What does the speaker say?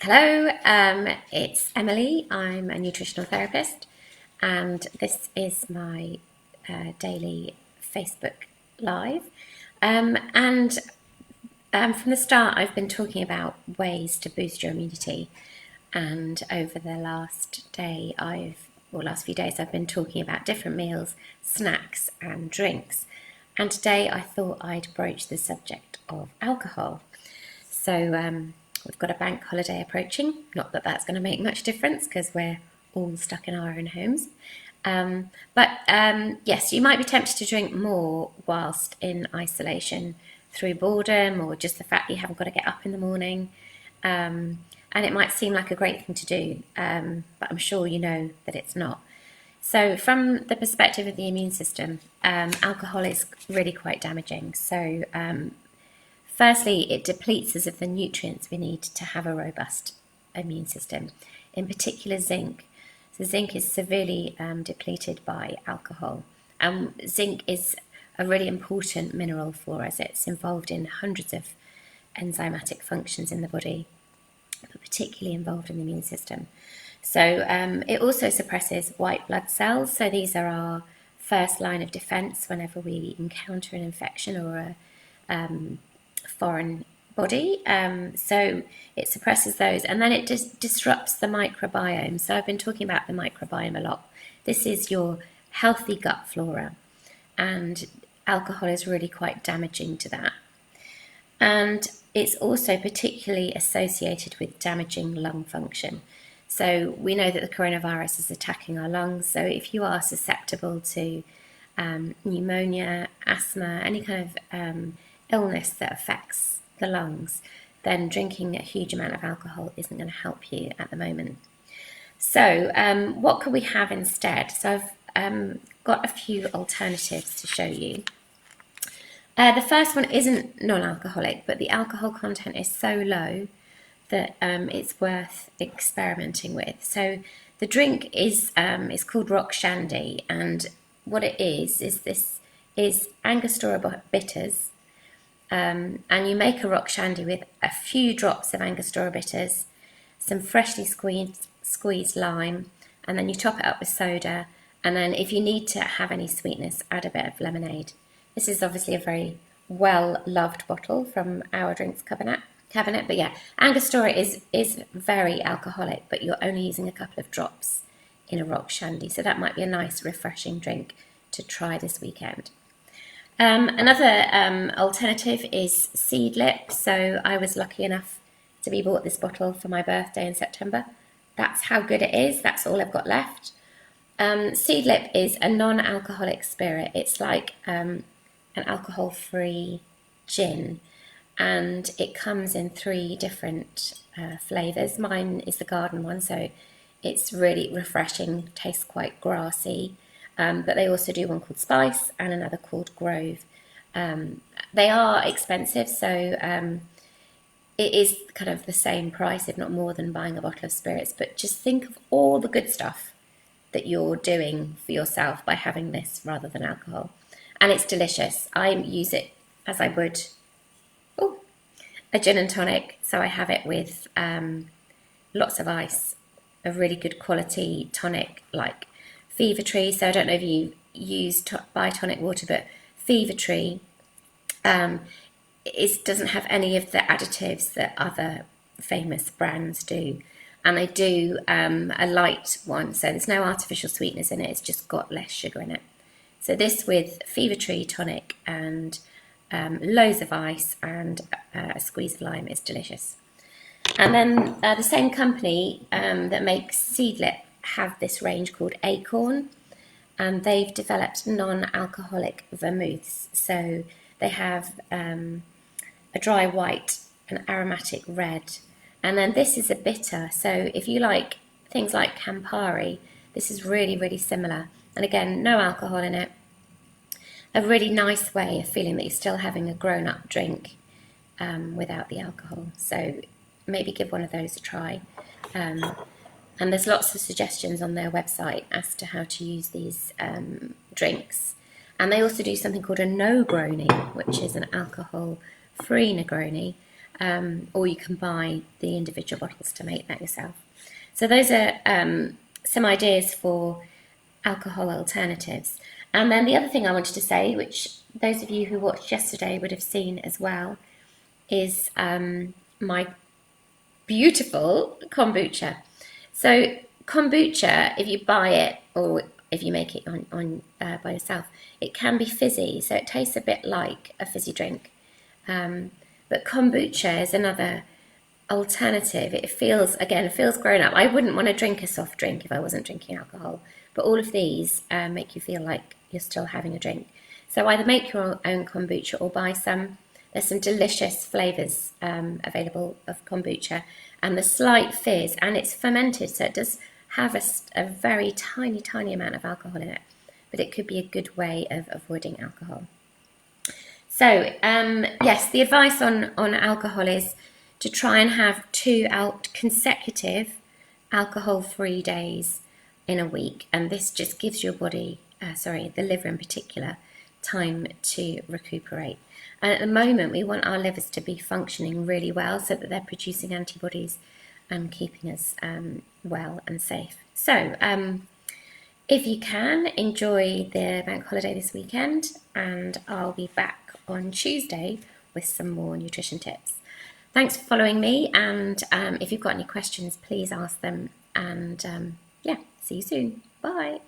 Hello, it's Emily. I'm a nutritional therapist, and this is my daily Facebook Live. From the start, I've been talking about ways to boost your immunity, and over the last few days, I've been talking about different meals, snacks, and drinks. And today, I thought I'd broach the subject of alcohol. So we've got a bank holiday approaching. Not that that's going to make much difference because we're all stuck in our own homes. But yes, you might be tempted to drink more whilst in isolation through boredom or just the fact that you haven't got to get up in the morning. And it might seem like a great thing to do, but I'm sure you know that it's not. So from the perspective of the immune system, alcohol is really quite damaging. Firstly, it depletes us of the nutrients we need to have a robust immune system, in particular zinc. So zinc is severely depleted by alcohol. Zinc is a really important mineral for us. It's involved in hundreds of enzymatic functions in the body, but particularly involved in the immune system. So it also suppresses white blood cells. So these are our first line of defense whenever we encounter an infection or a foreign body. So it suppresses those, and then it disrupts the microbiome. So I've been talking about the microbiome a lot. This is your healthy gut flora, and alcohol is really quite damaging to that. And it's also particularly associated with damaging lung function. So we know that the coronavirus is attacking our lungs. So if you are susceptible to pneumonia, asthma, any kind of illness that affects the lungs, then drinking a huge amount of alcohol isn't going to help you at the moment. So what can we have instead? So I've got a few alternatives to show you. The first one isn't non-alcoholic, but the alcohol content is so low that it's worth experimenting with. So the drink is called Rock Shandy, and what it is Angostura bitters. And you make a Rock Shandy with a few drops of Angostura bitters, some freshly squeezed lime, and then you top it up with soda. And then if you need to have any sweetness, add a bit of lemonade. This is obviously a very well-loved bottle from our drinks cabinet. But yeah, Angostura is very alcoholic, but you're only using a couple of drops in a Rock Shandy. So that might be a nice, refreshing drink to try this weekend. Another alternative is Seedlip. So I was lucky enough to be bought this bottle for my birthday in September. That's how good it is. That's all I've got left. Seedlip is a non-alcoholic spirit. It's like an alcohol-free gin, and it comes in 3 different flavours. Mine is the garden one, so it's really refreshing, tastes quite grassy. But they also do one called Spice and another called Grove. They are expensive, so it is kind of the same price, if not more, than buying a bottle of spirits. But just think of all the good stuff that you're doing for yourself by having this rather than alcohol. And it's delicious. I use it as I would a gin and tonic. So I have it with lots of ice, a really good quality tonic like Fever Tree. So I don't know if you buy tonic water, but Fever Tree doesn't have any of the additives that other famous brands do. And they do a light one, so there's no artificial sweeteners in it, it's just got less sugar in it. So this with Fever Tree tonic and loads of ice and a squeeze of lime is delicious. And then the same company that makes Seedlip have this range called Acorn, and they've developed non-alcoholic vermouths. So they have a dry white, an aromatic red, and then this is a bitter. So if you like things like Campari, this is really, really similar. And again, no alcohol in it. A really nice way of feeling that you're still having a grown-up drink without the alcohol. So maybe give one of those a try. And there's lots of suggestions on their website as to how to use these drinks. And they also do something called a no-grony, which is an alcohol-free Negroni. or you can buy the individual bottles to make that yourself. So those are some ideas for alcohol alternatives. And then the other thing I wanted to say, which those of you who watched yesterday would have seen as well, is my beautiful kombucha. So kombucha, if you buy it or if you make it by yourself, it can be fizzy, so it tastes a bit like a fizzy drink. But kombucha is another alternative. It feels grown up. I wouldn't want to drink a soft drink if I wasn't drinking alcohol, but all of these make you feel like you're still having a drink. So either make your own kombucha or buy some. There's some delicious flavours available of kombucha, and the slight fizz, and it's fermented, so it does have a very tiny amount of alcohol in it, but it could be a good way of avoiding alcohol. So yes, the advice on alcohol is to try and have 2 consecutive alcohol-free days in a week, and this just gives your body, the liver in particular, time to recuperate. And at the moment, we want our livers to be functioning really well so that they're producing antibodies and keeping us well and safe. So if you can, enjoy the bank holiday this weekend, and I'll be back on Tuesday with some more nutrition tips. Thanks for following me, and if you've got any questions, please ask them, and yeah, see you soon. Bye.